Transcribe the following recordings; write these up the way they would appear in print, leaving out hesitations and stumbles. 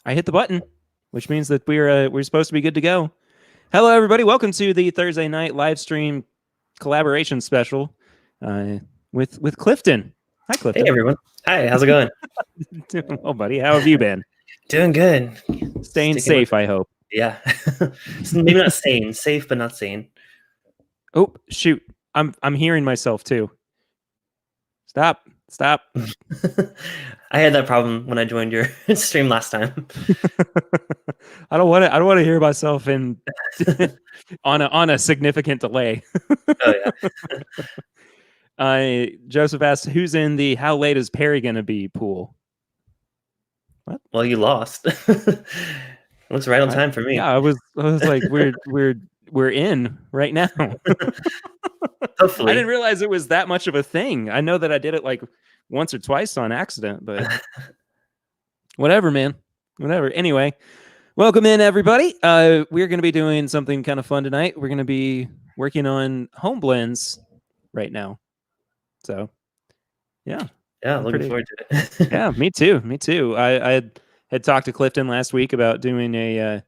I hit the button, which means that we're supposed to be good to go. Hello, everybody. Welcome to the Thursday night live stream collaboration special with Clifton. Hi, Hey Clifton. everyone. Hi, how's it going? Oh, buddy, how have you been? Doing good. Staying Sticking with safe, I hope. Yeah. Maybe not sane. Safe, but not sane. Oh, shoot. I'm hearing myself too. Stop. I had that problem when I joined your stream last time. I don't want to hear myself in on a significant delay. Oh yeah. Joseph asked, "Who's in the how late is Perry gonna be pool?" What? Well, you lost. Looks right on time for me. Yeah, I was like, we're in right now. Hopefully. I didn't realize it was that much of a thing. I know that I did it like once or twice on accident, but whatever, man. Whatever. Anyway, welcome in, everybody. We're going to be doing something kind of fun tonight. We're going to be working on home blends right now. So, yeah. Yeah, looking forward to it. Yeah, me too. I had talked to Clifton last week about doing a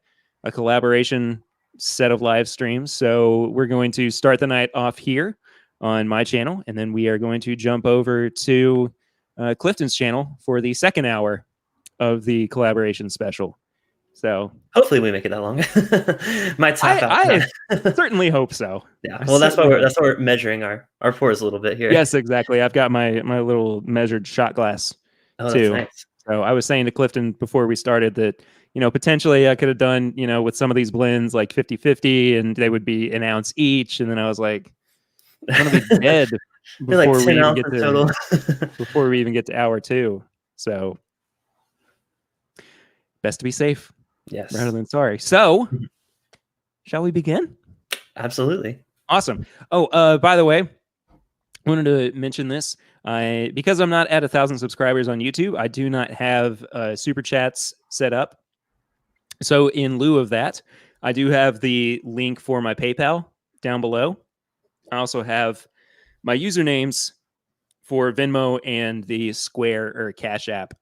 collaboration set of live streams. So we're going to start the night off here on my channel, and then we are going to jump over to Clifton's channel for the second hour of the collaboration special. So hopefully we make it that long. Might tap out. I certainly hope so. Yeah. Well, that's why we're measuring our pours a little bit here. Yes, exactly. I've got my little measured shot glass too. That's nice. So I was saying to Clifton before we started that, potentially I could have done, with some of these blends like 50-50 and they would be an ounce each. And then I was like, I'm going to be dead before we even get to before we even get to hour two. So best to be safe. Yes. Rather than sorry. So shall we begin? Absolutely. Awesome. Oh, by the way, I wanted to mention this. Because I'm not at 1,000 subscribers on YouTube, I do not have super chats set up. So in lieu of that, I do have the link for my PayPal down below. I also have my usernames for Venmo and the Square or Cash App,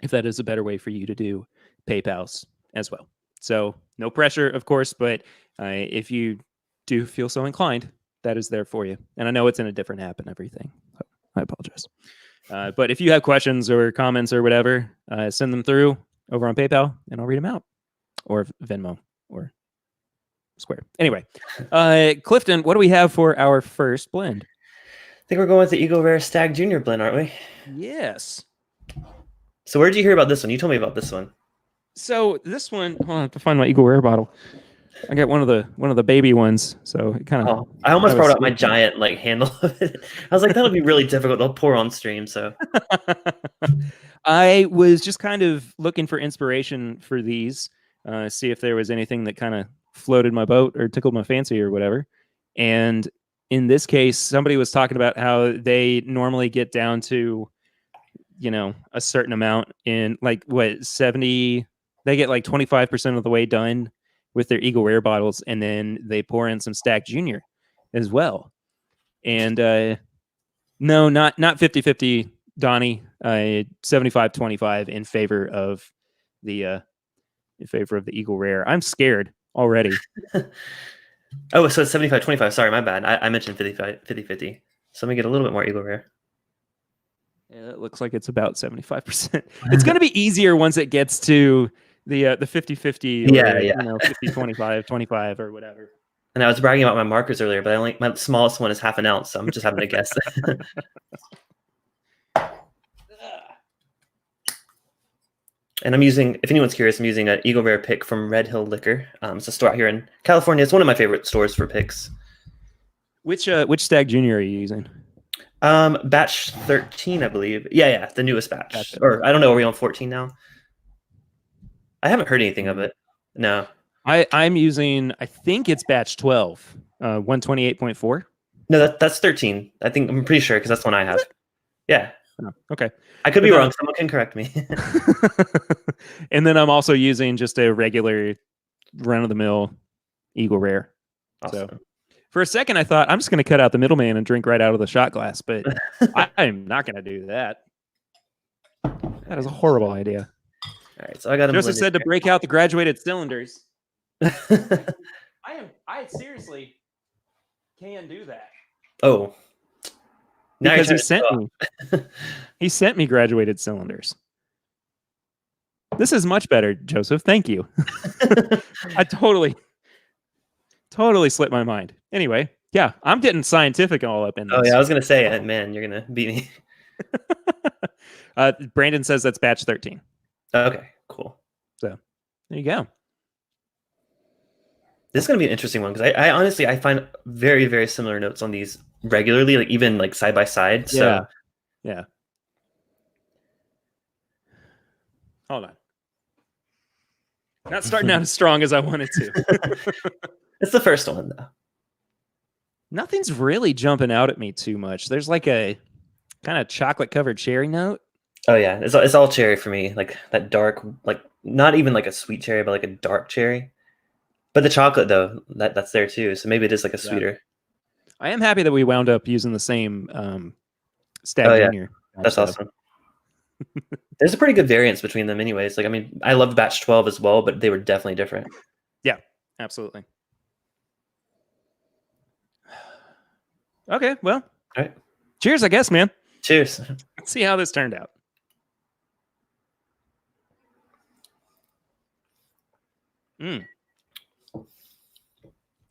if that is a better way for you to do PayPals as well. So no pressure, of course, but if you do feel so inclined, that is there for you. And I know it's in a different app and everything. So I apologize. But if you have questions or comments or whatever, send them through over on PayPal and I'll read them out, or Venmo or Square. Anyway, Clifton, what do we have for our first blend? I think we're going with the Eagle Rare Stag Junior blend, aren't we? Yes. So where did you hear about this one? You told me about this one. So this one, hold on, I have to find my Eagle Rare bottle. I got one of the baby ones, so it kind of. Oh, I almost brought out my giant handle of it. I was like, that'll be really difficult to pour on stream. So I was just kind of looking for inspiration for these, see if there was anything that kind of floated my boat or tickled my fancy or whatever. And in this case, somebody was talking about how they normally get down to, a certain amount in 70. They get 25% of the way done with their Eagle Rare bottles, and then they pour in some Stag Junior as well. And no, not 50-50, Donnie. 75-25 in favor of the Eagle Rare. I'm scared already. Oh, so it's 75-25. Sorry, my bad. I mentioned 50-50. So let me get a little bit more Eagle Rare. Yeah, it looks like it's about 75%. It's going to be easier once it gets to the 50-50 or 50-25, 25 or whatever. And I was bragging about my markers earlier, but my smallest one is half an ounce, so I'm just having to guess. And I'm using, if anyone's curious, I'm using an Eagle Rare pick from Red Hill Liquor. It's a store out here in California. It's one of my favorite stores for picks. Which Stag Junior are you using? Batch 13, I believe. Yeah, the newest batch. Or I don't know, are we on 14 now? I haven't heard anything of it. No. I'm using, I think it's batch 12, 128.4. No, that's 13. I'm pretty sure because that's the one I have. Yeah. Oh, okay. I could be wrong. Someone can correct me. And then I'm also using just a regular run-of-the-mill Eagle Rare. Awesome. So for a second, I thought I'm just going to cut out the middleman and drink right out of the shot glass, but I'm not going to do that. That is a horrible idea. All right, so I got them. Joseph said to break out the graduated cylinders. I seriously can do that. Oh, now because he sent me graduated cylinders. This is much better, Joseph. Thank you. I totally slipped my mind. Anyway, yeah, I'm getting scientific all up in this. Oh yeah, I was gonna say, man, you're gonna beat me. Brandon says that's batch 13. Okay, cool. So there you go. This is gonna be an interesting one because I honestly find very, very similar notes on these regularly, like even like side by side. So yeah. Hold on. Not starting out as strong as I wanted to. It's the first one though. Nothing's really jumping out at me too much. There's like a kind of chocolate covered cherry note. Oh yeah, it's all cherry for me. Like that dark, like not even like a sweet cherry, but like a dark cherry. But the chocolate though, that's there too. So maybe it is like a sweeter. I am happy that we wound up using the same Stag Junior. That's awesome. There's a pretty good variance between them anyways. Like, I mean, I loved batch 12 as well, but they were definitely different. Yeah, absolutely. Okay, well. All right. Cheers, I guess, man. Cheers. Let's see how this turned out.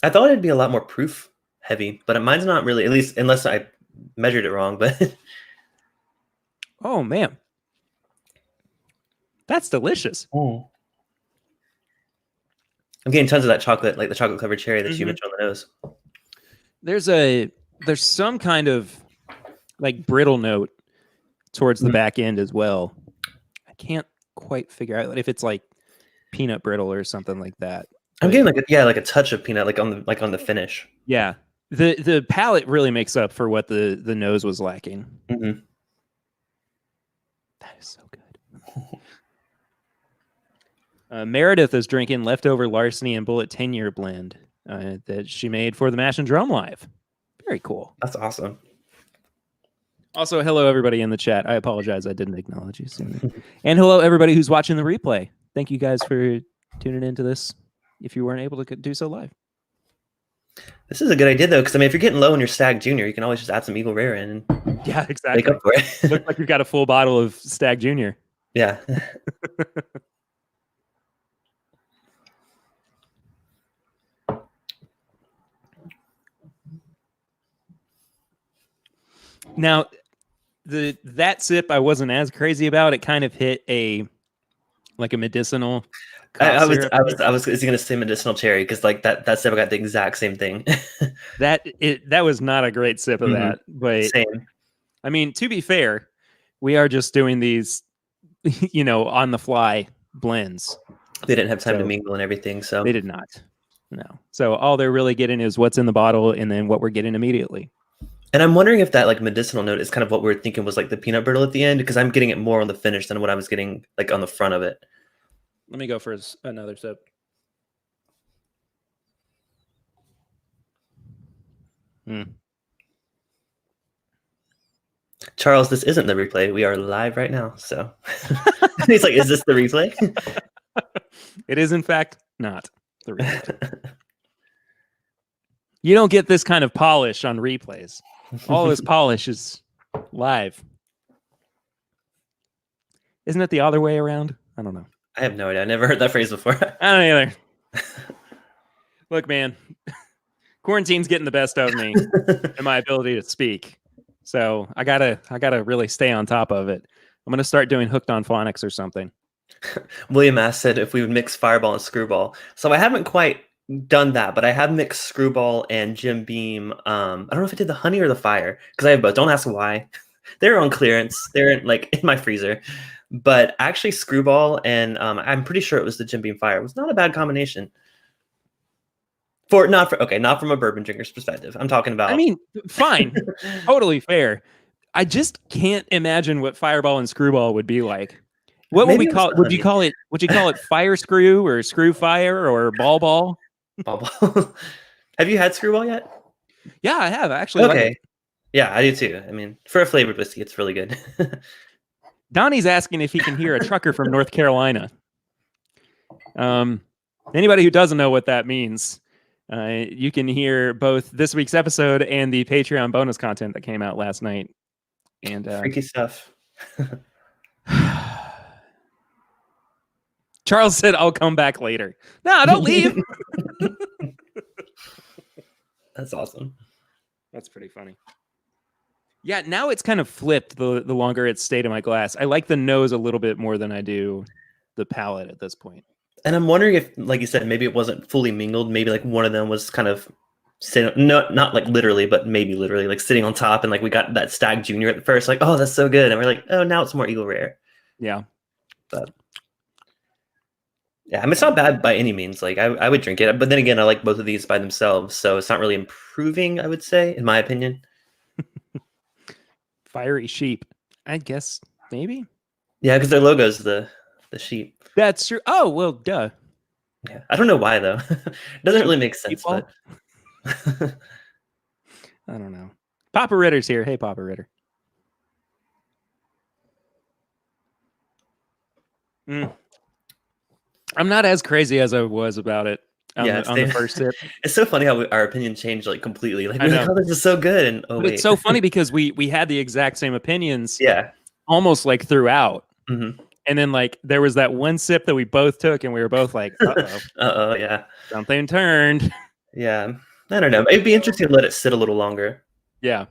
I thought it'd be a lot more proof heavy, but mine's not really, at least unless I measured it wrong, but oh man. That's delicious. I'm getting tons of that chocolate, like the chocolate covered cherry that you mentioned on the nose. There's some kind of like brittle note towards the back end as well. I can't quite figure out if it's like peanut brittle or something like that. I'm getting like a touch of peanut, like on the finish. Yeah, the palate really makes up for what the nose was lacking. Mm-hmm. That is so good. Meredith is drinking leftover Larceny and Bullet 10-year blend that she made for the Mash and Drum Live. Very cool. That's awesome. Also, hello everybody in the chat. I apologize I didn't acknowledge you sooner. And hello everybody who's watching the replay. Thank you guys for tuning into this if you weren't able to do so live. This is a good idea though, because I mean, if you're getting low in your Stag Junior, you can always just add some Eagle Rare in. And yeah, exactly. Make up for it. Looks like you've got a full bottle of Stag Junior. Yeah. Now, that sip I wasn't as crazy about. It kind of hit a medicinal. I was going to say medicinal cherry because like that sip I got the exact same thing. that was not a great sip of that, but same. I mean, to be fair, we are just doing these, on the fly blends. They didn't have time to mingle and everything, so they did not. No. So all they're really getting is what's in the bottle and then what we're getting immediately. And I'm wondering if that like medicinal note is kind of what we're thinking was like the peanut brittle at the end, because I'm getting it more on the finish than what I was getting like on the front of it. Let me go for another sip. Charles, this isn't the replay. We are live right now. So he's like, is this the replay? It is, in fact, not the replay. You don't get this kind of polish on replays. All this polish is live. Isn't it the other way around? I don't know. I have no idea. I never heard that phrase before. I don't either. Look, man, quarantine's getting the best of me and my ability to speak. So I gotta really stay on top of it. I'm gonna start doing Hooked on Phonics or something. William asked said if we would mix Fireball and Screwball. So I haven't quite done that, but I have mixed Screwball and Jim Beam. I don't know if I did the honey or the fire because I have both. Don't ask why. They're on clearance. They're in my freezer. But actually, Screwball and I'm pretty sure it was the Jim Beam Fire. It was not a bad combination. Not from a bourbon drinker's perspective. I'm talking about. I mean, fine, totally fair. I just can't imagine what Fireball and Screwball would be like. What would we call it? Would you call it Fire Screw or Screw Fire or Ball Ball? Ball Ball. Have you had Screwball yet? Yeah, I have actually. Okay. Like yeah, I do too. I mean, for a flavored whiskey, it's really good. Donnie's asking if he can hear a trucker from North Carolina. Anybody who doesn't know what that means, you can hear both this week's episode and the Patreon bonus content that came out last night. And Freaky stuff. Charles said, "I'll come back later." No, don't leave. That's awesome. That's pretty funny. Yeah, now it's kind of flipped the longer it's stayed in my glass. I like the nose a little bit more than I do the palate at this point. And I'm wondering if, like you said, maybe it wasn't fully mingled. Maybe like one of them was kind of sitting, not like literally, but maybe literally like sitting on top. And like we got that Stag Junior at first, like, oh, that's so good. And we're like, oh, now it's more Eagle Rare. Yeah. But yeah, I mean, it's not bad by any means. Like I would drink it. But then again, I like both of these by themselves. So it's not really improving, I would say, in my opinion. Fiery sheep. I guess maybe. Yeah, because their logo is the sheep. That's true. Oh, well, duh. Yeah, I don't know why though. It doesn't really make sense, but I don't know. Papa Ritter's here. Hey, Papa Ritter. I'm not as crazy as I was about it on the first sip. It's so funny how our opinion changed like completely. Like, we're like, oh, this is so good, and but it's so funny because we had the exact same opinions. Yeah, almost like throughout. Mm-hmm. And then like there was that one sip that we both took, and we were both like, "Uh-oh, yeah, something turned." Yeah, I don't know. It'd be interesting to let it sit a little longer. Yeah.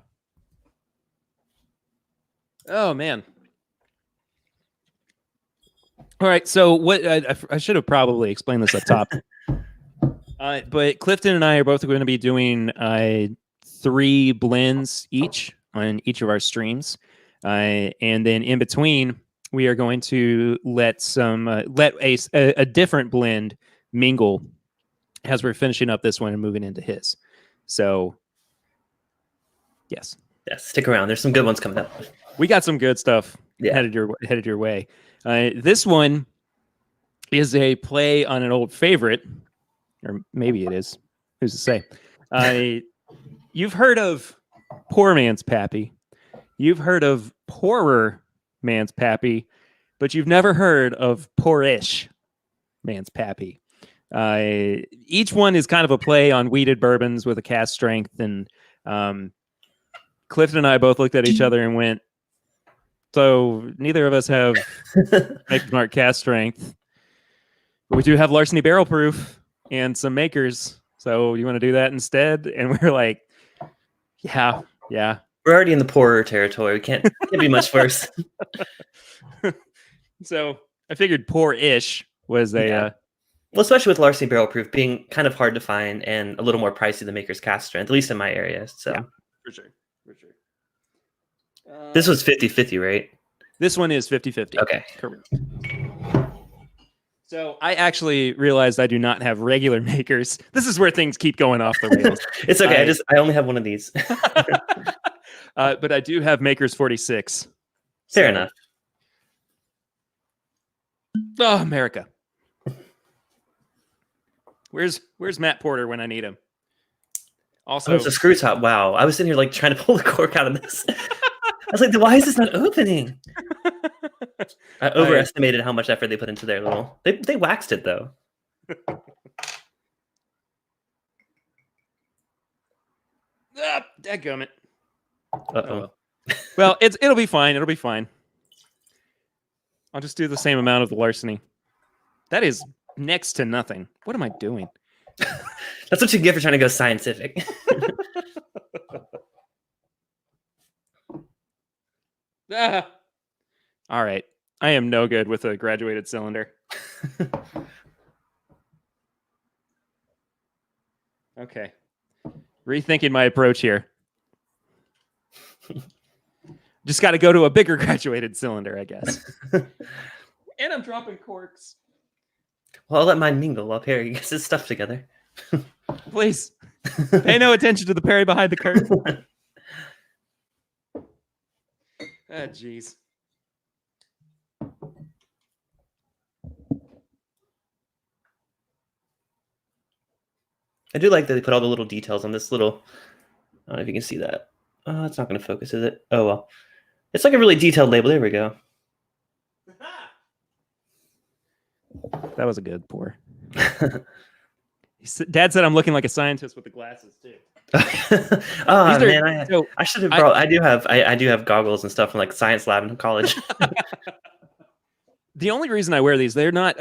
Oh man. All right. So what I should have probably explained this up top. But Clifton and I are both going to be doing 3 blends each on each of our streams, and then in between we are going to let a different blend mingle as we're finishing up this one and moving into his. So, yes, stick around. There's some good ones coming up. We got some good stuff headed your way. This one is a play on an old favorite, or maybe it is. Who's to say? You've heard of poor man's pappy. You've heard of poorer man's pappy, but you've never heard of poorish man's pappy. Each one is kind of a play on wheated bourbons with a cask strength, and Clifton and I both looked at each other and went, so neither of us have Maker's Mark cask strength, but we do have larceny barrel proof and some makers. So you want to do that instead? And we're like, yeah. We're already in the poorer territory. We can't be much worse. So I figured poor-ish was a... well, especially with larceny barrel proof being kind of hard to find and a little more pricey than Maker's cask strength, at least in my area. So yeah, for sure. This was 50-50, right? This one is 50-50. Okay. Correct. So I actually realized I do not have regular makers. This is where things keep going off the rails. It's okay. I only have one of these. But I do have makers 46. Fair enough. Oh, America. Where's Matt Porter when I need him? Also, it's a screw top. Wow. I was sitting here like trying to pull the cork out of this. I was like, why is this not opening? I overestimated how much effort they put into their little... They waxed it, though. Dadgummit. Uh-oh. Well, it'll be fine. It'll be fine. I'll just do the same amount of the larceny. That is next to nothing. What am I doing? That's what you get for trying to go scientific. All right. I am no good with a graduated cylinder. Okay. Rethinking my approach here. Just got to go to a bigger graduated cylinder, I guess. And I'm dropping corks. Well, I'll let mine mingle up here. He gets his stuff together. Please. Pay no attention to the Perry behind the curtain. Ah, jeez. I do like that they put all the little details on this little... I don't know if you can see that. Oh, it's not going to focus, is it? Oh, well. It's like a really detailed label. There we go. That was a good pour. Dad said I'm looking like a scientist with the glasses too. Oh man, I should have brought. I do have goggles and stuff from like science lab in college. The only reason I wear these, they're not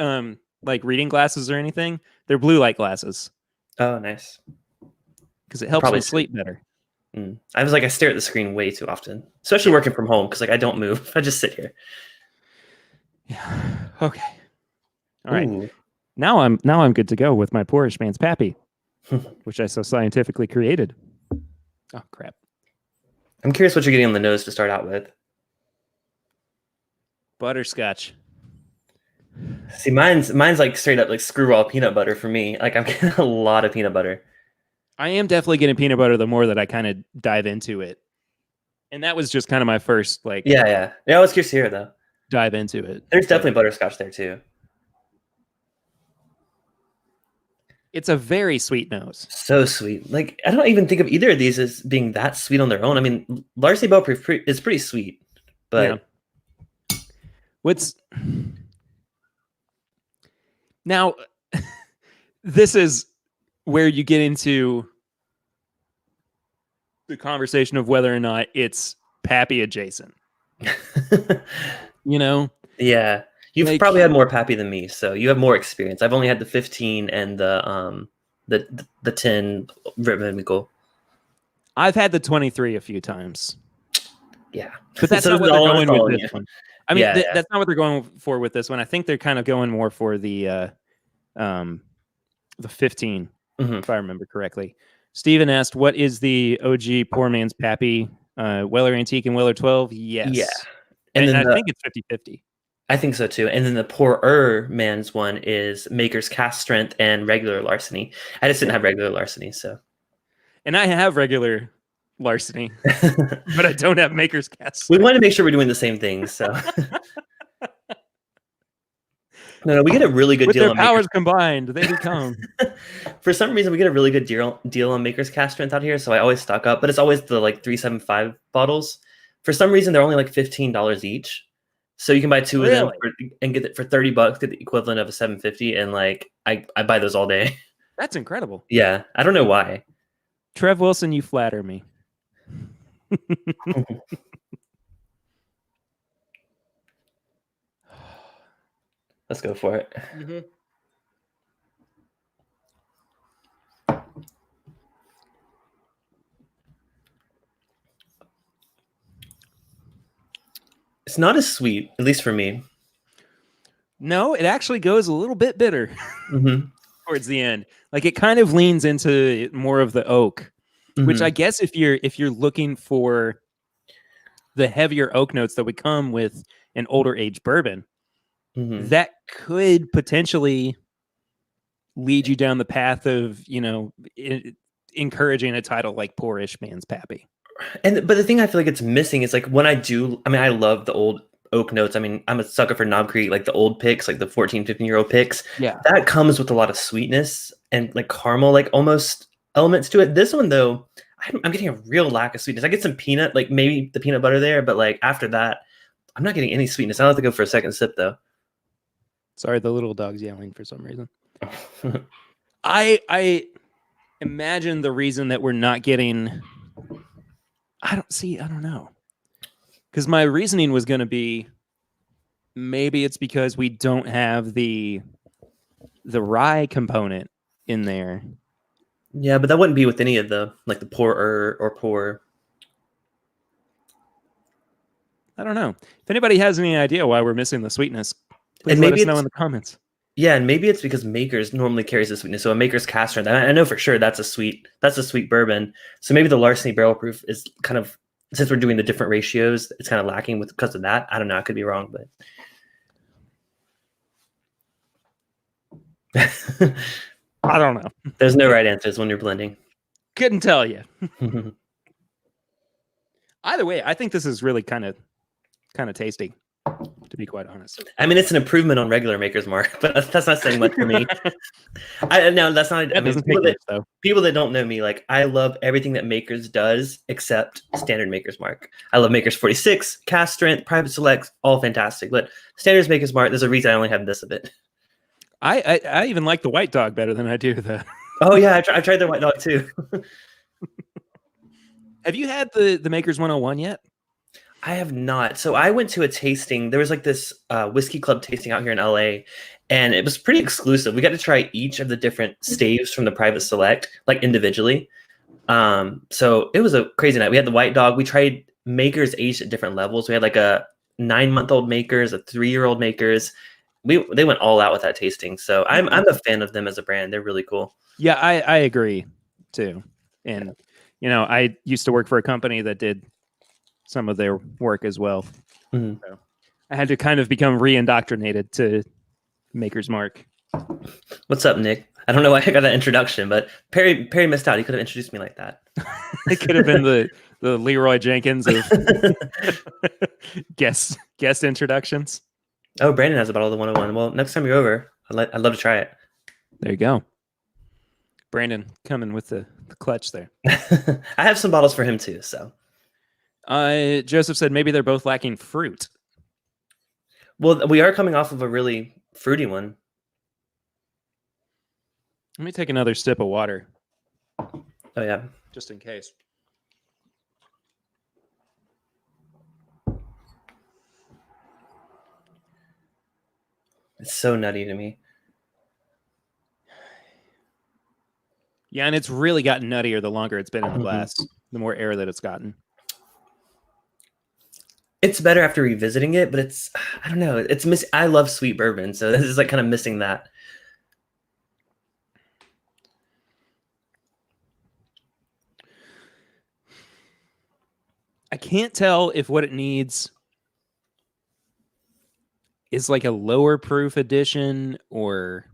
like reading glasses or anything. They're blue light glasses. Oh, nice. Because it helps me sleep better. I was like, I stare at the screen way too often, especially working from home because like I don't move. I just sit here. Yeah. Okay. All right. Now I'm good to go with my poorish man's pappy, which I so scientifically created. Oh crap! I'm curious what you're getting on the nose to start out with. Butterscotch. See, mine's like straight up like screwball peanut butter for me. Like I'm getting a lot of peanut butter. I am definitely getting peanut butter the more that I kind of dive into it, and that was just kind of my first like. Yeah. I was curious to hear though. Dive into it. There's definitely butterscotch there too. It's a very sweet nose. So sweet. Like I don't even think of either of these as being that sweet on their own. I mean, Larcy Bellproof is pretty sweet, but what's now? This is where you get into the conversation of whether or not it's pappy adjacent. You know? Yeah. You've like, probably had more pappy than me, so you have more experience. I've only had the 15 and the 10 Rhythmical. I've had the 23 a few times. Yeah. But that's not what they're going with this one. I mean, that's not what they're going for with this one. I think they're kind of going more for the 15, if I remember correctly. Steven asked, what is the OG Poor Man's Pappy? Weller Antique and Weller 12? Yes. Yeah. And I think it's 50-50. I think so too. And then the Poorer Man's one is Maker's Cast Strength and regular Larceny. I just didn't have regular Larceny, so. And I have regular Larceny, but I don't have Maker's Cast Strength. We want to make sure we're doing the same thing, so. No, we get a really good deal on Maker's powers combined. They become. For some reason, we get a really good deal on Maker's Cast Strength out here, so I always stock up. But it's always the like 375 bottles. For some reason, they're only like $15 each, so you can buy two of them and get it for $30, get the equivalent of a $7.50, and like I buy those all day. That's incredible. Yeah, I don't know why. Trev Wilson, you flatter me. Let's go for it. It's not as sweet, at least for me. No, it actually goes a little bit bitter towards the end. Like it kind of leans into more of the oak, which I guess if you're looking for the heavier oak notes that would come with an older age bourbon, that could potentially lead you down the path of, encouraging a title like Poorish Man's Pappy. But the thing I feel like it's missing is like when I love the old oak notes. I mean, I'm a sucker for Knob Creek, like the old picks, like the 14, 15-year-old picks. Yeah. That comes with a lot of sweetness and like caramel, like almost elements to it. This one though, I'm getting a real lack of sweetness. I get some peanut, like maybe the peanut butter there, but like after that, I'm not getting any sweetness. I'll have to go for a second sip though. Sorry, the little dog's yelling for some reason. I imagine the reason that we're not getting... I don't know. Because my reasoning was going to be maybe it's because we don't have the rye component in there. Yeah, but that wouldn't be with any of the like the poorer or poor. I don't know. If anybody has any idea why we're missing the sweetness, please let us know in the comments. Yeah, and maybe it's because Maker's normally carries the sweetness. So a Maker's Cast Strength, I know for sure that's a sweet bourbon. So maybe the Larceny Barrel Proof is kind of, since we're doing the different ratios, it's kind of lacking because of that. I don't know. I could be wrong, but I don't know. There's no right answers when you're blending. Couldn't tell you. Either way, I think this is really kind of tasty, to be quite honest. I mean, it's an improvement on regular Maker's Mark, but that's not saying much for me. That's not. People that don't know me, like I love everything that Maker's does except standard Maker's Mark. I love Maker's 46, Cast Strength, Private Selects, all fantastic. But standards Maker's Mark, there's a reason I only have this of it. I even like the white dog better than I do the. Oh yeah, I tried the white dog too. Have you had the Maker's 101 yet? I have not. So I went to a tasting. There was like this whiskey club tasting out here in LA, and it was pretty exclusive. We got to try each of the different staves from the private select, like individually. So it was a crazy night. We had the white dog. We tried makers aged at different levels. We had like a 9-month-old makers, a 3-year-old makers. They went all out with that tasting. So I'm a fan of them as a brand. They're really cool. Yeah, I agree too. And I used to work for a company that did some of their work as well. Mhm. So I had to kind of become re-indoctrinated to Maker's Mark. What's up, Nick? I don't know why I got that introduction, but Perry missed out. He could have introduced me like that. It could have been the Leroy Jenkins of guest introductions. Oh, Brandon has a bottle of the 101. Well, next time you're over, I'd love to try it. There you go. Brandon coming with the clutch there. I have some bottles for him too. So, Joseph said maybe they're both lacking fruit. well, we are coming off of a really fruity one. Let me take another sip of water. Oh yeah, just in case. It's so nutty to me. Yeah, and it's really gotten nuttier the longer it's been in the glass, the more air that it's gotten. It's better after revisiting it, but I don't know. I love sweet bourbon, so this is like kind of missing that. I can't tell if what it needs is like a lower proof edition or...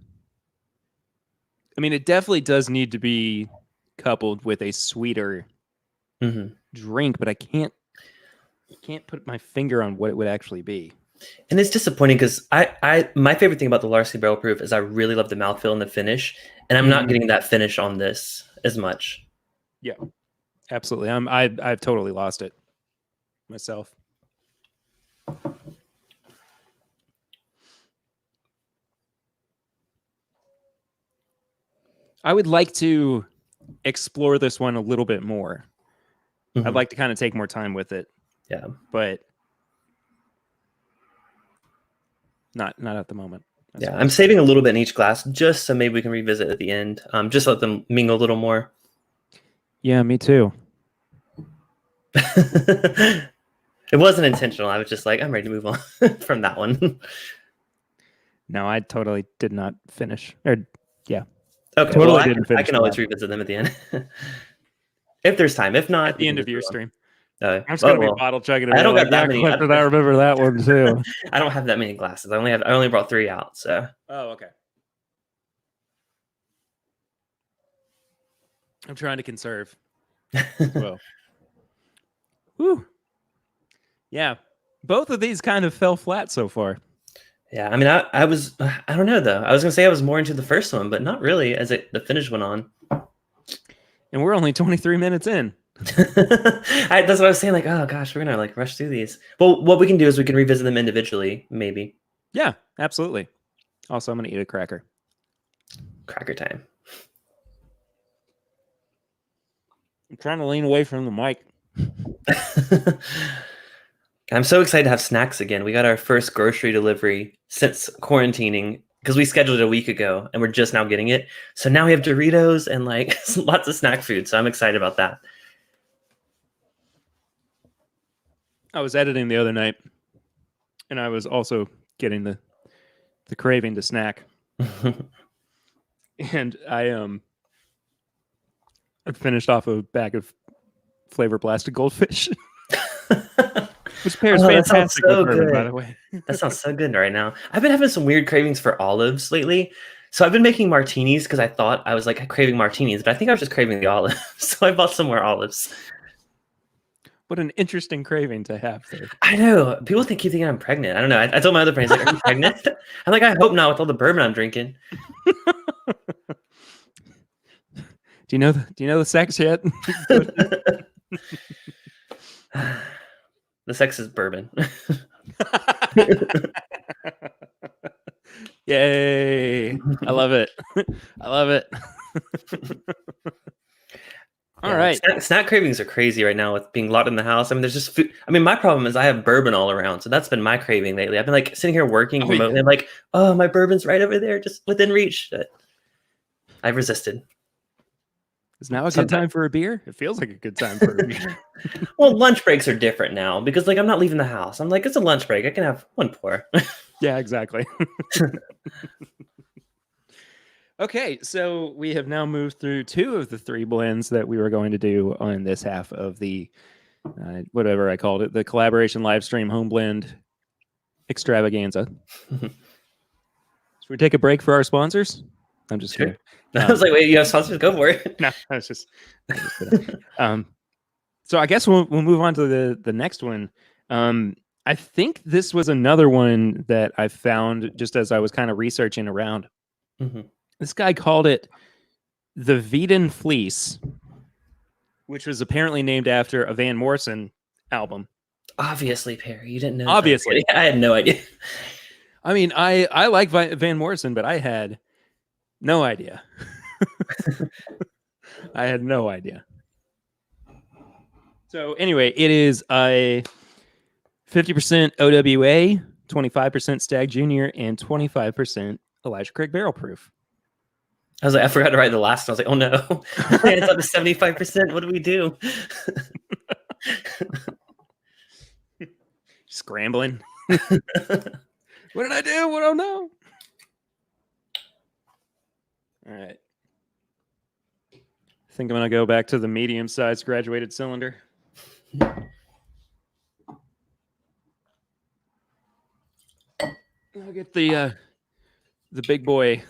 I mean, it definitely does need to be coupled with a sweeter drink, but I can't put my finger on what it would actually be. And it's disappointing because my favorite thing about the Larceny Barrel Proof is I really love the mouthfeel and the finish, and I'm not getting that finish on this as much. Yeah, absolutely. I've totally lost it myself. I would like to explore this one a little bit more. I'd like to kind of take more time with it. Yeah. But not at the moment. That's I'm saving a little bit in each glass just so maybe we can revisit at the end. Just let them mingle a little more. Yeah, me too. It wasn't intentional. I was just like, I'm ready to move on from that one. No, I totally did not finish. Yeah. Okay, totally well, didn't finish. I can always revisit them at the end. If there's time. If not, at the end of your stream. I'm just gonna be bottle chugging. I don't got that many. Clifton, I remember that one too. I don't have that many glasses. I only brought 3 out. So. Oh, okay. I'm trying to conserve. Well. Whew. Yeah, both of these kind of fell flat so far. Yeah, I mean, I don't know though. I was gonna say I was more into the first one, but not really as the finish went on. And we're only 23 minutes in. That's what I was saying. Like, oh gosh, we're gonna like rush through these. Well, what we can do is we can revisit them individually, maybe. Yeah, absolutely. Also, I'm gonna eat a cracker. Cracker time. I'm trying to lean away from the mic. I'm so excited to have snacks again. We got our first grocery delivery since quarantining because we scheduled it a week ago and we're just now getting it. So now we have Doritos and like lots of snack food. So I'm excited about that. I was editing the other night and I was also getting the craving to snack. And I finished off a bag of Flavor Blasted Goldfish. Which pairs fantastic with bourbon, by the way. That sounds so good right now. I've been having some weird cravings for olives lately. So I've been making martinis because I thought I was like craving martinis, but I think I was just craving the olives. So I bought some more olives. What an interesting craving to have there. I know. People keep thinking I'm pregnant. I don't know. I told my other friends, like, are you pregnant? I'm like, I hope not with all the bourbon I'm drinking. Do you know the sex yet? The sex is bourbon. Yay! I love it. I love it. All Yeah, right. snack cravings are crazy right now with being locked in the house. I mean, there's just food. I mean, my problem is I have bourbon all around, so that's been my craving lately. I've been like sitting here working Oh yeah. remotely. I'm like, oh, my bourbon's right over there, just within reach. But I've resisted. Is now a good Sometimes. time for a beer? It feels like a good time for a beer. Well, lunch breaks are different now because like I'm not leaving the house. I'm like, it's a lunch break. I can have one pour. Yeah, exactly. Okay, so we have now moved through 2 of the 3 blends that we were going to do on this half of the whatever I called it, the collaboration live stream home blend extravaganza. Should we take a break for our sponsors? I'm just Sure. kidding. I was like, wait, you have sponsors? Go for it. No, I was just kidding. So I guess we'll move on to the next one. I think this was another one that I found just as I was kind of researching around. Mhm. This guy called it the Veden Fleece, which was apparently named after a Van Morrison album. Obviously, Perry, you didn't know. Obviously. I had no idea. I mean, I like Van Morrison, but I had no idea. I had no idea. So anyway, it is a 50% OWA, 25% Stag Junior, and 25% Elijah Craig Barrel Proof. I was like, I forgot to write the last one. I was like, oh no, it's up to 75%. What do we do? Scrambling. What did I do? What don't know. All right. I think I'm going to go back to the medium-sized graduated cylinder. I'll get the big boy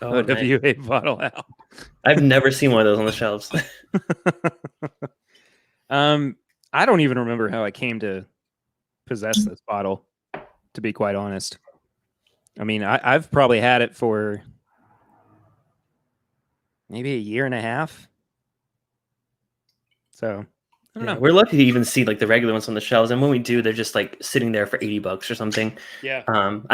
OWA nice. bottle out. I've never seen one of those on the shelves. I don't even remember how I came to possess this bottle, to be quite honest. I mean, I've probably had it for maybe a year and a half. So I don't know. We're lucky to even see like the regular ones on the shelves, and when we do, they're just like sitting there for $80 or something. Yeah.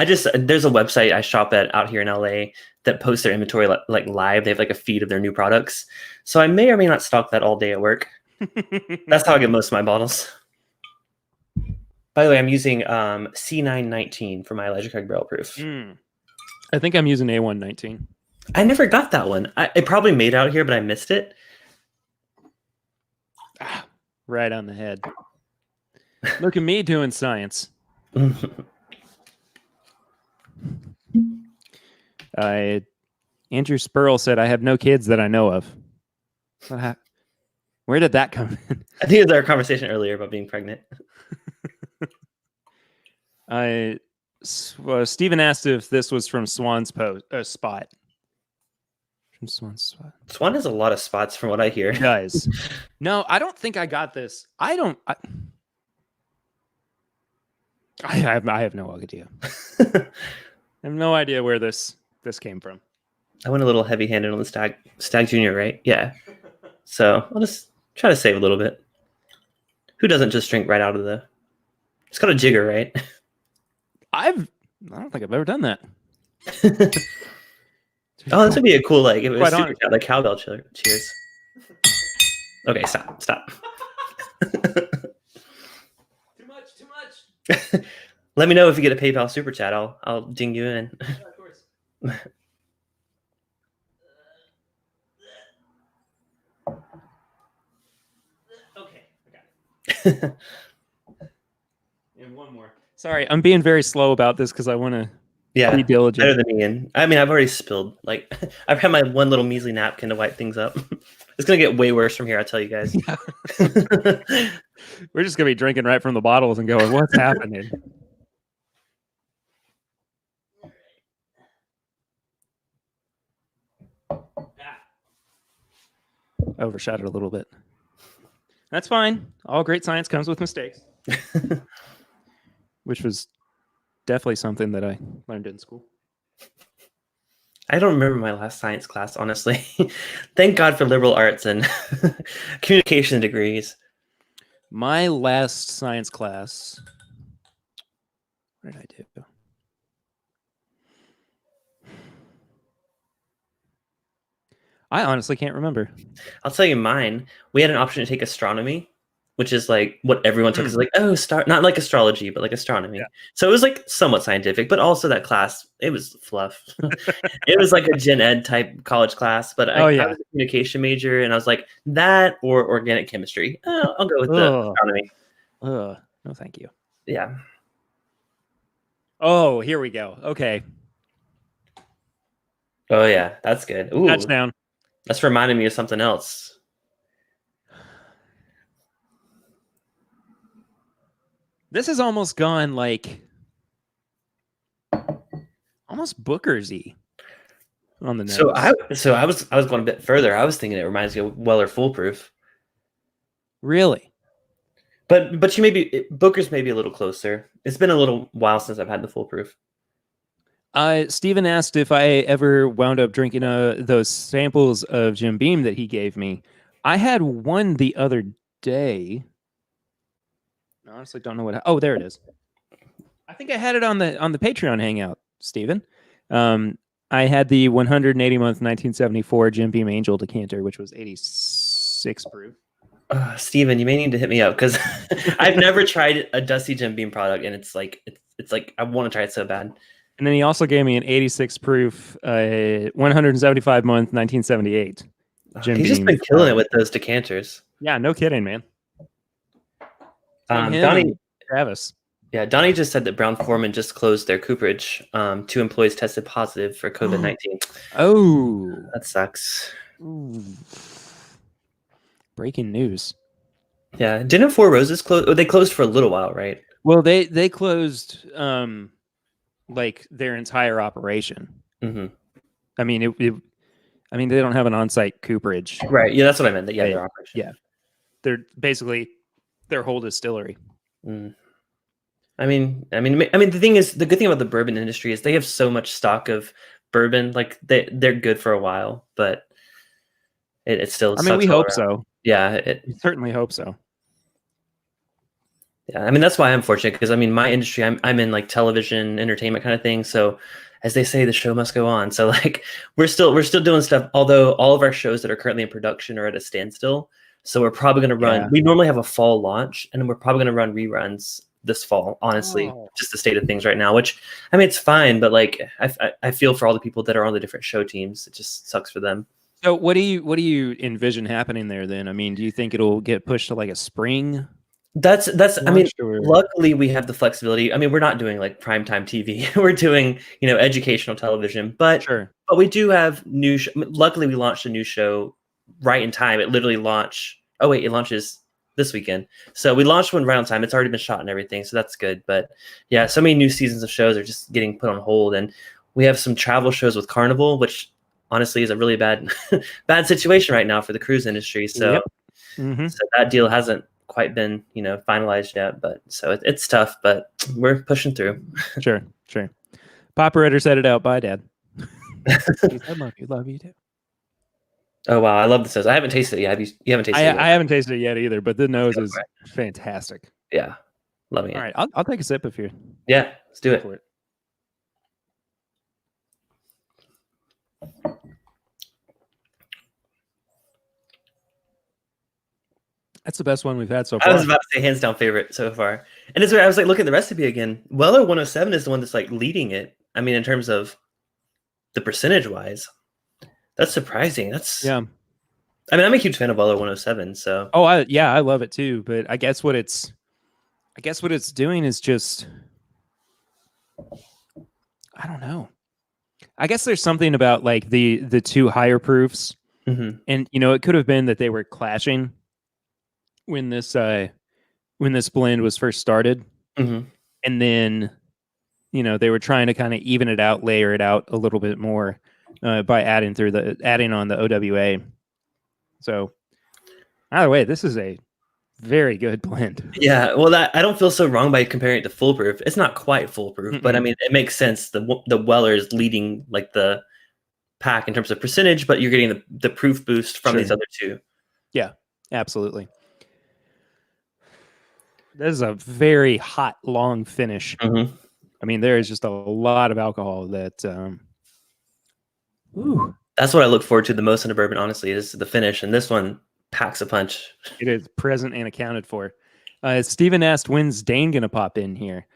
There's a website I shop at out here in LA that posts their inventory like live. They have like a feed of their new products, so I may or may not stock that all day at work. That's how I get most of my bottles. By the way, I'm using C919 for my Elijah Craig Barrel Proof. I think I'm using A119. I never got that one. It probably made out here, but I missed it. Right on the head. Look at me doing science. Andrew Spurl said, I have no kids that I know of. Where did that come in? I think it was our conversation earlier about being pregnant. Stephen asked if this was from Swan's spot. From Swan's spot. Swan has a lot of spots from what I hear. He does. No, I don't think I got this. I have no idea. I have no idea where this came from. I went a little heavy-handed on the Stag Junior, right? Yeah. So I'll just try to save a little bit. Who doesn't just drink right out of the... It's got a jigger, right? I don't think I've ever done that. Oh, this would be a cool, like, if it was super honest. like cowbell cheers. Okay, stop. Too much. Let me know if you get a PayPal super chat. I'll ding you in. Yeah, of course. Okay, I got it. And one more. Sorry, I'm being very slow about this because I want to be diligent. Better than me. And I mean, I've already spilled. Like, I've had my one little measly napkin to wipe things up. It's gonna get way worse from here. I tell you guys. Yeah. We're just gonna be drinking right from the bottles and going, "What's happening?" Overshot it a little bit. That's fine. All great science comes with mistakes. Which was definitely something that I learned in school. I don't remember my last science class, honestly. Thank God for liberal arts and communication degrees. My last science class, what did I do? I honestly can't remember. I'll tell you mine. We had an option to take astronomy, which is like what everyone took. Is like, oh, not like astrology, but like astronomy. Yeah. So it was like somewhat scientific, but also that class, it was fluff. It was like a gen ed type college class, but Oh I yeah. was a communication major, and I was like that or organic chemistry. I'll go with the Ugh. astronomy. Ugh. No, thank you. Yeah. Oh, here we go. Okay. Oh yeah, that's good. Ooh, Touchdown. that's reminding me of something else. This has almost gone like almost Booker's-y on the nose. I was going a bit further. I was thinking it reminds me of Weller Foolproof. Really? But you maybe Booker's maybe a little closer. It's been a little while since I've had the Foolproof. Steven asked if I ever wound up drinking those samples of Jim Beam that he gave me. I had one the other day. I honestly don't know what. Oh, there it is. I think I had it on the Patreon hangout, Steven. I had the 180 month 1974 Jim Beam Angel decanter, which was 86 proof. Steven, you may need to hit me up because I've never tried a Dusty Jim Beam product, and it's like I want to try it so bad. And then he also gave me an 86 proof 175 month 1978 Jim He's Beam. just been killing it with those decanters. Yeah, no kidding, man. Donnie, Travis. yeah, Donnie just said that Brown Foreman just closed their cooperage. 2 employees tested positive for COVID-19. Oh, That sucks. ooh. Breaking news. Yeah, didn't Four Roses close? Oh, they closed for a little while, right? Well, they closed like their entire operation. Mm-hmm. I mean, I mean, they don't have an on-site cooperage. Right. Yeah, that's what I meant. Yeah, their operation. Yeah, they're basically their whole distillery. Mm. I mean, the thing is, the good thing about the bourbon industry is they have so much stock of bourbon. Like they're good for a while, but it still. I mean, we sucks all hope around. so. Yeah, We certainly hope so. yeah. I mean, that's why I'm fortunate because I mean, my industry, I'm in like television, entertainment kind of thing. So, as they say, the show must go on. So, like, we're still doing stuff. Although all of our shows that are currently in production are at a standstill. So we're probably going to run. Yeah. We normally have a fall launch, and we're probably going to run reruns this fall. Honestly, Oh. just the state of things right now. Which I mean, it's fine, but like, I feel for all the people that are on the different show teams. It just sucks for them. So what do you envision happening there then? I mean, do you think it'll get pushed to like a spring? That's I mean, Or... luckily we have the flexibility. I mean, we're not doing like primetime TV. We're doing, educational television, but Sure. we do have new luckily we launched a new show right in time. It literally launched. Oh wait, it launches this weekend. So we launched one right on time. It's already been shot and everything, so that's good. But yeah, so many new seasons of shows are just getting put on hold, and we have some travel shows with Carnival, which honestly is a really bad bad situation right now for the cruise industry. So, Yep. Mm-hmm. so that deal hasn't quite been finalized yet, but so it's tough, but we're pushing through. Sure. Papa Ritter said it out. Bye, Dad. I love you too. Oh wow, I love the nose. I haven't tasted it yet. You haven't tasted it yet? I haven't tasted it yet either, but the nose is fantastic. Yeah, loving it. All right, I'll take a sip if you're. Yeah, let's do it. For it. That's the best one we've had so far. I was about to say hands down favorite so far. And it's weird. I was like looking at the recipe again. Weller 107 is the one that's like leading it. I mean, in terms of the percentage wise, that's surprising. Yeah. I mean, I'm a huge fan of Weller 107. So. Oh, I love it too. But I guess what it's doing is just, I don't know. I guess there's something about like the two higher proofs, Mm-hmm. and it could have been that they were clashing when this blend was first started, Mm-hmm. and then they were trying to kind of even it out, layer it out a little bit more by adding on the OWA. So either way, this is a very good blend. Yeah, well, I don't feel so wrong by comparing it to foolproof. It's not quite foolproof, but I mean, it makes sense. The Weller is leading like the pack in terms of percentage, but you're getting the proof boost from these other two. Yeah, absolutely. This is a very hot, long finish. Mm-hmm. I mean, there is just a lot of alcohol that. Ooh. That's what I look forward to the most in a bourbon, honestly, is the finish. And this one packs a punch. It is present and accounted for. Steven asked, when's Dane going to pop in here?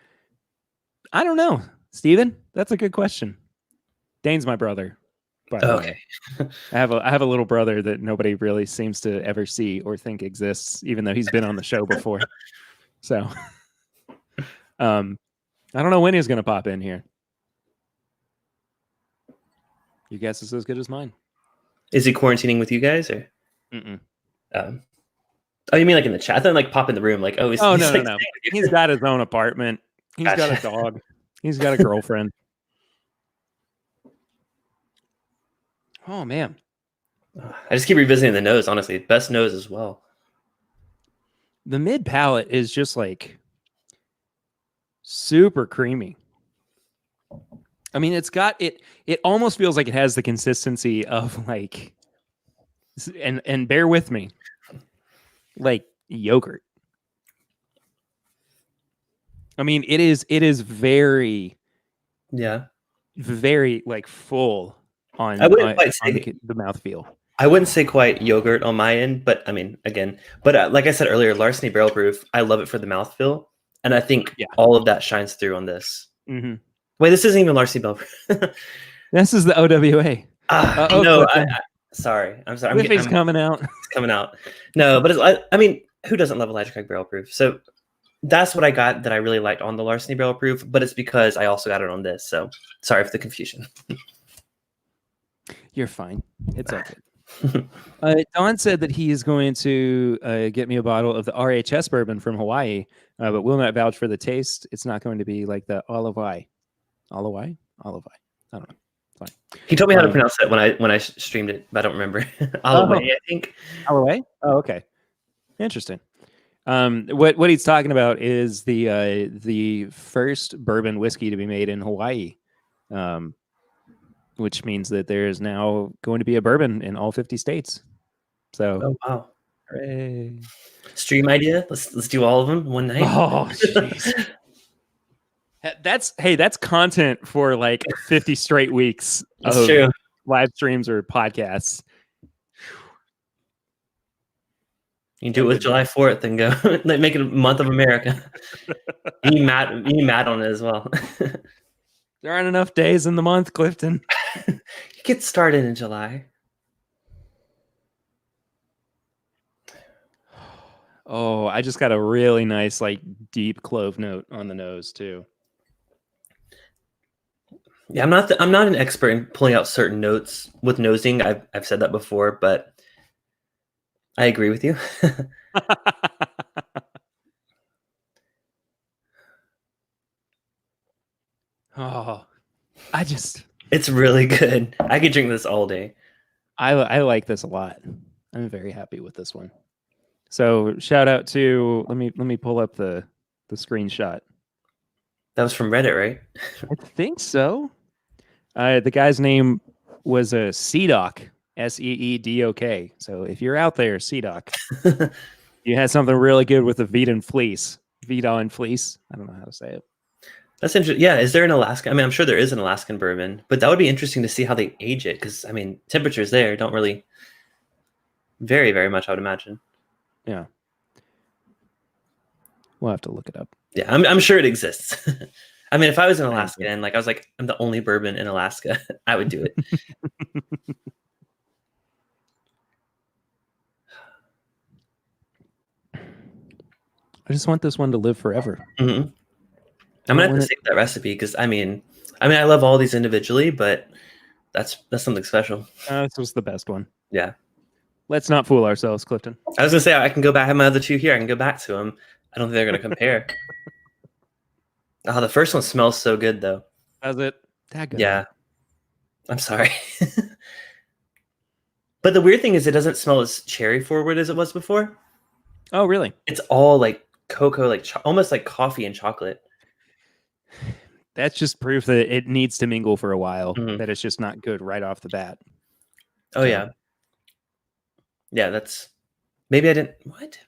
I don't know, Steven. That's a good question. Dane's my brother, by the way. I have a little brother that nobody really seems to ever see or think exists, even though he's been on the show before. So, I don't know when he's going to pop in here. Your guess is as good as mine. Is he quarantining with you guys, or? Oh, you mean like in the chat? I thought like pop in the room, like he's no. He's got his own apartment. He's Gotcha. got a dog. He's got a girlfriend. Oh man, I just keep revisiting the nose. Honestly, best nose as well. The mid palate is just like super creamy. I mean, it's got it. It almost feels like it has the consistency of like, and bear with me, like yogurt. I mean, it is very, very like full on I wouldn't quite say the mouthfeel. I wouldn't say quite yogurt on my end, but I mean, again, but like I said earlier, Larceny Barrel Proof, I love it for the mouthfeel, and I think all of that shines through on this. Mm-hmm. Wait, this isn't even Larceny Barrel Proof. This is the OWA. No, sorry. I'm sorry. Cliffy's coming out. It's coming out. No, but I mean, who doesn't love Elijah Craig Barrel Proof? So that's what I got that I really liked on the Larceny Barrel Proof, but it's because I also got it on this. So sorry for the confusion. You're fine. It's okay. Don said that he is going to get me a bottle of the RHS bourbon from Hawaii, but will not vouch for the taste. It's not going to be like the olive eye. Olive eye? Olive eye. I don't know. Fine. He told me how to pronounce it when I streamed it, but I don't remember. Olive I think. Olive? Oh, okay. Interesting. What he's talking about is the first bourbon whiskey to be made in Hawaii, which means that there is now going to be a bourbon in all 50 states. So, oh wow, hooray. Stream idea. Let's do all of them one night. Oh, jeez. That's content for like 50 straight weeks of live streams or podcasts. You can do it with July 4th and go make it a month of America. You mad on it as well. There aren't enough days in the month, Clifton. You get started in July. Oh, I just got a really nice, like, deep clove note on the nose too. Yeah, I'm not an expert in pulling out certain notes with nosing. I've said that before, but I agree with you. Oh, it's really good. I could drink this all day. I like this a lot. I'm very happy with this one. So shout out to let me pull up the screenshot. That was from Reddit, right? I think so. The guy's name was a Seedok, SEEDOK. So if you're out there, Seedok, you had something really good with the Vita and Fleece. Vita and Fleece. I don't know how to say it. That's interesting. Yeah, is there an Alaska? I mean, I'm sure there is an Alaskan bourbon, but that would be interesting to see how they age it, because I mean, temperatures there don't really vary very much, I would imagine. Yeah, we'll have to look it up. Yeah, I'm sure it exists. I mean, if I was in Alaska and like I was like, I'm the only bourbon in Alaska, I would do it. I just want this one to live forever. Mm-hmm. I'm gonna have to save that recipe because I mean, I love all these individually, but that's something special. This was the best one. Yeah. Let's not fool ourselves, Clifton. I was gonna say I can go back. I have my other two here. I can go back to them. I don't think they're gonna compare. Oh, the first one smells so good though. Does it? That good. Yeah. I'm sorry. But the weird thing is it doesn't smell as cherry forward as it was before. Oh, really? It's all like cocoa, like almost like coffee and chocolate. That's just proof that it needs to mingle for a while, that it's just not good right off the bat. Oh, yeah. Yeah, that's... Maybe I didn't... What?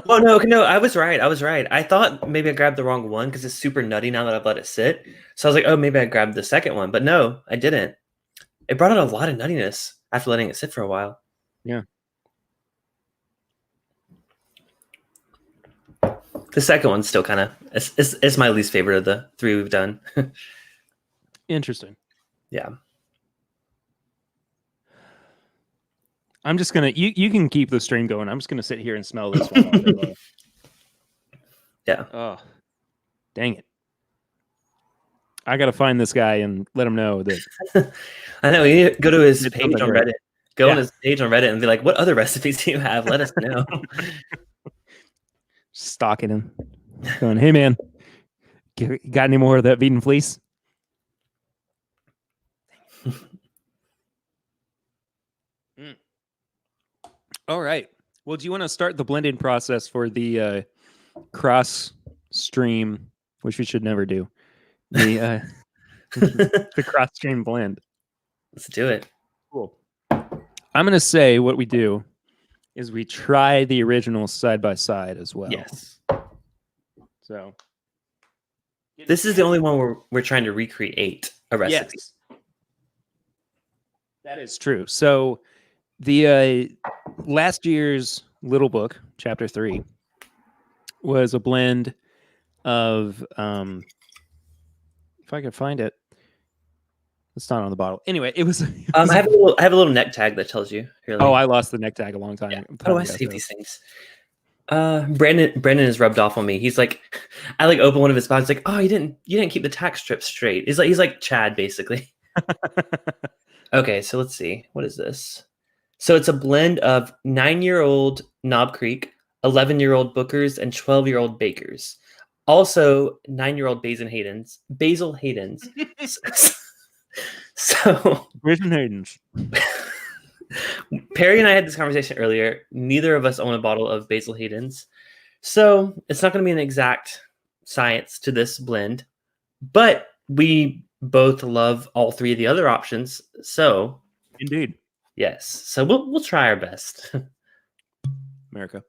Oh, no, I was right. I thought maybe I grabbed the wrong one because it's super nutty now that I've let it sit. So I was like, oh, maybe I grabbed the second one. But no, I didn't. It brought out a lot of nuttiness after letting it sit for a while. Yeah. The second one's still kind of it's my least favorite of the three we've done. Interesting. Yeah. I'm just gonna you can keep the stream going. I'm just gonna sit here and smell this one all day long. Yeah. Oh, dang it! I gotta find this guy and let him know that. I know. You need to go to his It's page something on great. Reddit. Go on his page on Reddit and be like, "What other recipes do you have? Let us know." Stalking him, going, "Hey man, got any more of that Vegan fleece?" All right. Well, do you want to start the blending process for the cross stream, which we should never do? The the cross stream blend. Let's do it. Cool. I'm gonna say what we do is we try the original side by side as well. Yes. So This is the only one where we're trying to recreate a recipe. yes, that is true. So the last year's Little Book, Chapter 3, was a blend of if I could find it. It's not on the bottle. Anyway, it was. I have a little neck tag that tells you. Here, Oh, I lost the neck tag a long time. yeah. time How do I ago, save so. these things? Brandon is rubbed off on me. He's like, I like open one of his boxes, like, oh, you didn't keep the tack strip straight. He's like Chad basically. Okay, so let's see. What is this? So it's a blend of 9-year-old Knob Creek, 11-year-old Bookers, and 12-year-old Bakers. Also, 9-year-old Basil Hayden's. So Vision Hayden's. Perry and I had this conversation earlier. Neither of us own a bottle of Basil Hayden's. So it's not going to be an exact science to this blend, but we both love all three of the other options. So Indeed. yes. So we'll try our best. America.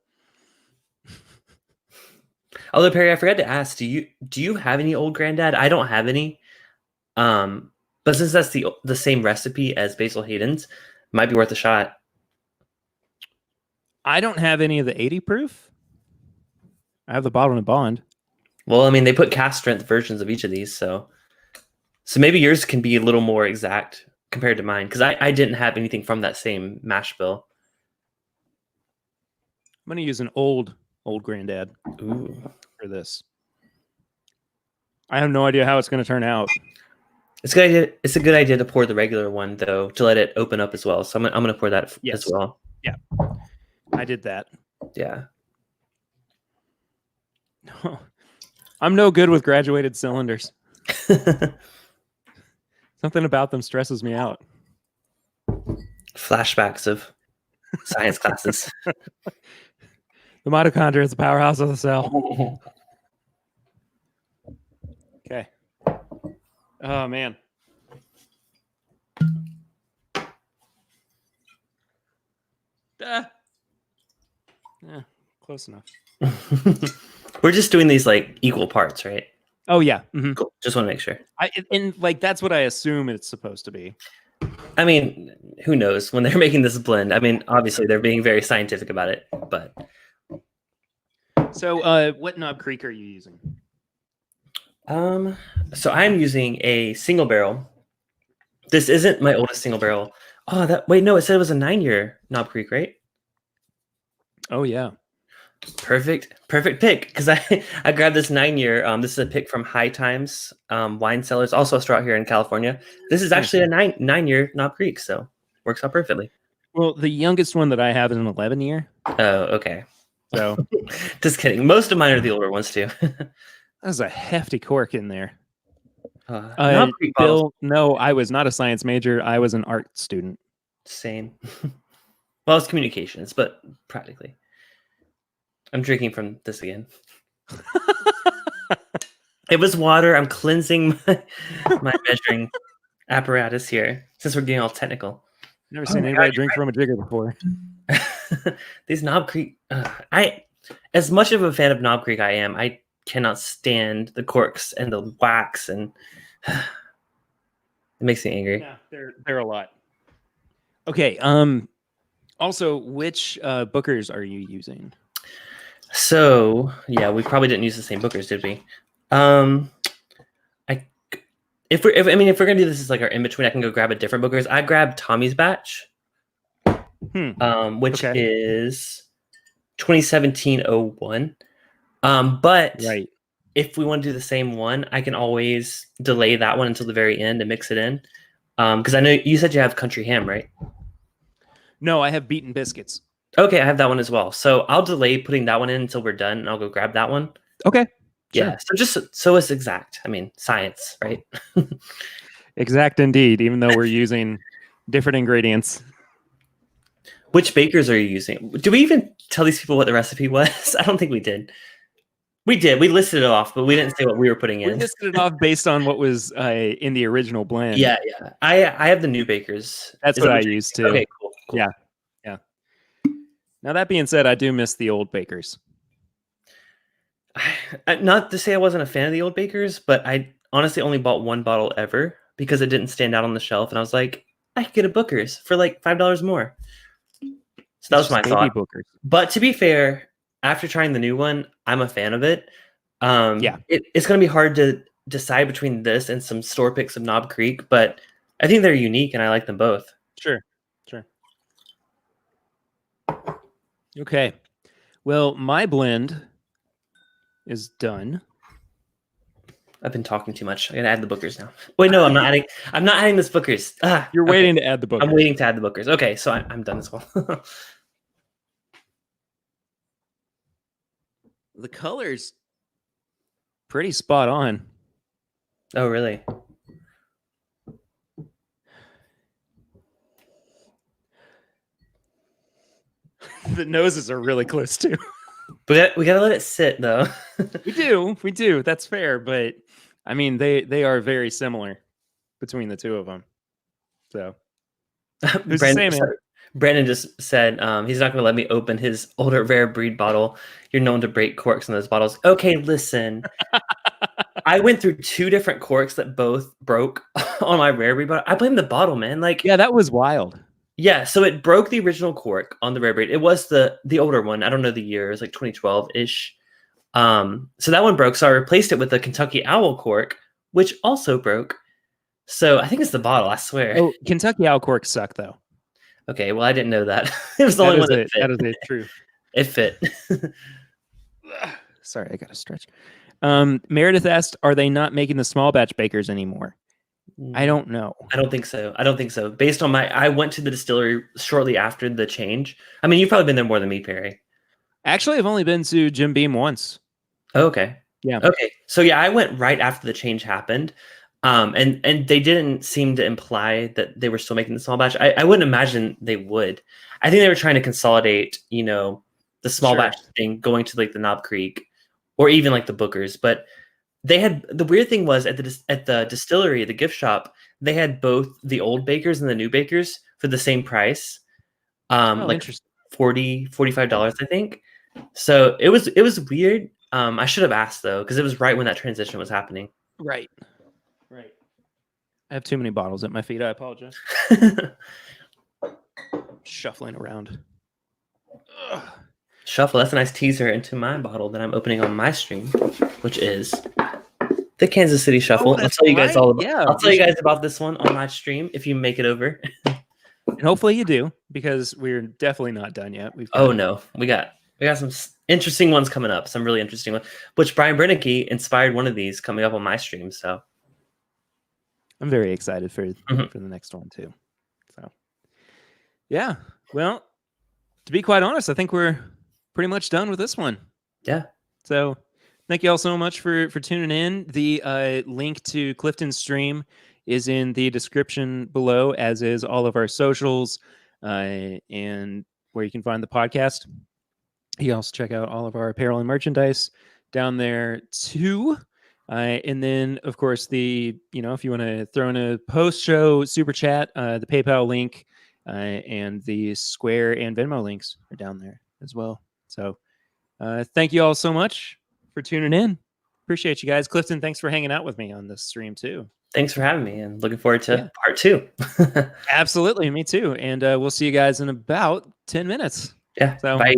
Although Perry, I forgot to ask, do you have any old granddad? I don't have any. But since that's the same recipe as Basil Hayden's, might be worth a shot. I don't have any of the 80 proof. I have the bottle and bond. Well, I mean, they put cast strength versions of each of these, so maybe yours can be a little more exact compared to mine, because I didn't have anything from that same mash bill. I'm going to use an old granddad Ooh. for this. I have no idea how it's going to turn out. It's a good idea. It's a good idea to pour the regular one though, to let it open up as well. So I'm gonna pour that as well. Yeah, I did that. Yeah. I'm no good with graduated cylinders. Something about them stresses me out. Flashbacks of science classes. The mitochondria is the powerhouse of the cell. Okay. Oh, man. Yeah, close enough. We're just doing these like equal parts, right? Oh, yeah. Mm-hmm. Cool. Just want to make sure. And like, that's what I assume it's supposed to be. I mean, who knows when they're making this blend? I mean, obviously they're being very scientific about it, but. So what Knob Creek are you using? So I'm using a single barrel. This isn't my oldest single barrel. Oh, wait, no, it said it was a 9-year Knob Creek, right? Oh, yeah. Perfect pick, because I grabbed this 9-year. This is a pick from High Times Wine Cellars, also a straw here in California. This is actually a 9-year Knob Creek, so works out perfectly. Well, the youngest one that I have is an 11-year. Oh, okay. So just kidding. Most of mine are the older ones too. There's a hefty cork in there. Bill, no, I was not a science major. I was an art student. Same. Well, it's communications, but practically. I'm drinking from this again. It was water. I'm cleansing my measuring apparatus here, since we're getting all technical. Never seen anybody drink from a jigger before. These Knob Creek, as much of a fan of Knob Creek I am, I cannot stand the corks and the wax, and It makes me angry. Yeah, they're a lot. Okay. Also, which bookers are you using? So yeah, we probably didn't use the same bookers, did we? I if we're gonna do this as like our in between, I can go grab a different bookers. I grabbed Tommy's batch, which Okay. is 2017-01. But Right. if we want to do the same one, I can always delay that one until the very end and mix it in. Because I know you said you have country ham, right? No, I have beaten biscuits. Okay, I have that one as well. So I'll delay putting that one in until we're done, and I'll go grab that one. Okay. Sure. Yeah. So just so it's exact. I mean, science, right? Exact indeed, even though we're using different ingredients. Which bakers are you using? Do we even tell these people what the recipe was? I don't think we did. We did. We listed it off, but we didn't say what we were putting We in. listed it off based on what was in the original blend. Yeah, yeah. I have the new bakers. That's what I used too. Okay, cool. Yeah. Now that being said, I do miss the old bakers. Not to say I wasn't a fan of the old bakers, but I honestly only bought one bottle ever because it didn't stand out on the shelf, and I was like, I could get a Booker's for like $5 more. So that was my thought. Bookers. But to be fair, after trying the new one, I'm a fan of it. Yeah. It's going to be hard to decide between this and some store picks of Knob Creek, but I think they're unique and I like them both. Sure. Okay. Well, my blend is done. I've been talking too much. I'm gonna add the Bookers now. Wait, no, I'm not adding. I'm not adding this Bookers. You're waiting to add the Bookers. I'm waiting to add the Bookers. Okay, so I'm done as well. The color's pretty spot on. Oh, really? The noses are really close too. But we gotta let it sit though. We do. That's fair, but I mean they are very similar between the two of them. So who's the same, man? Brandon just said he's not going to let me open his older rare breed bottle. You're known to break corks in those bottles. Okay, listen. I went through 2 different corks that both broke on my rare breed bottle. I blame the bottle, man. Like, yeah, that was wild. Yeah, so it broke the original cork on the rare breed. It was the older one. I don't know the year. It was like 2012-ish. So that one broke. So I replaced it with the Kentucky Owl cork, which also broke. So I think it's the bottle, I swear. Oh, Kentucky Owl corks suck though. Okay, well, I didn't know that. It was the only one that fit. That is it, true. It fit. Sorry, I got to stretch. Meredith asked, are they not making the small batch bakers anymore? I don't know. I don't think so. Based on I went to the distillery shortly after the change. I mean, you've probably been there more than me, Perry. Actually, I've only been to Jim Beam once. Oh, okay. Yeah. Okay. So yeah, I went right after the change happened. And they didn't seem to imply that they were still making the small batch. I wouldn't imagine they would. I think they were trying to consolidate, the small batch thing going to like the Knob Creek or even like the Bookers. But they had, the weird thing was at the distillery, the gift shop, they had both the old bakers and the new bakers for the same price. Like $40, $45, I think. So it was weird. I should have asked though, because it was right when that transition was happening. Right. I have too many bottles at my feet. I apologize. Shuffling around. Ugh. Shuffle. That's a nice teaser into my bottle that I'm opening on my stream, which is the Kansas City Shuffle. I'll tell you guys I'll tell you guys about this one on my stream if you make it over. And hopefully you do, because we're definitely not done yet. No, we got some interesting ones coming up. Some really interesting ones. Which Brian Brennicky inspired one of these coming up on my stream. So I'm very excited for the next one too. So yeah, well, to be quite honest, I think we're pretty much done with this one. Yeah. So thank you all so much for tuning in. The link to Clifton's stream is in the description below, as is all of our socials and where you can find the podcast. You can also check out all of our apparel and merchandise down there too. And then, of course, if you want to throw in a post-show super chat, the PayPal link and the Square and Venmo links are down there as well. So thank you all so much for tuning in. Appreciate you guys. Clifton, thanks for hanging out with me on this stream too. Thanks for having me, and looking forward to Yeah. part 2. Absolutely, me too. And we'll see you guys in about 10 minutes. Yeah. So Bye.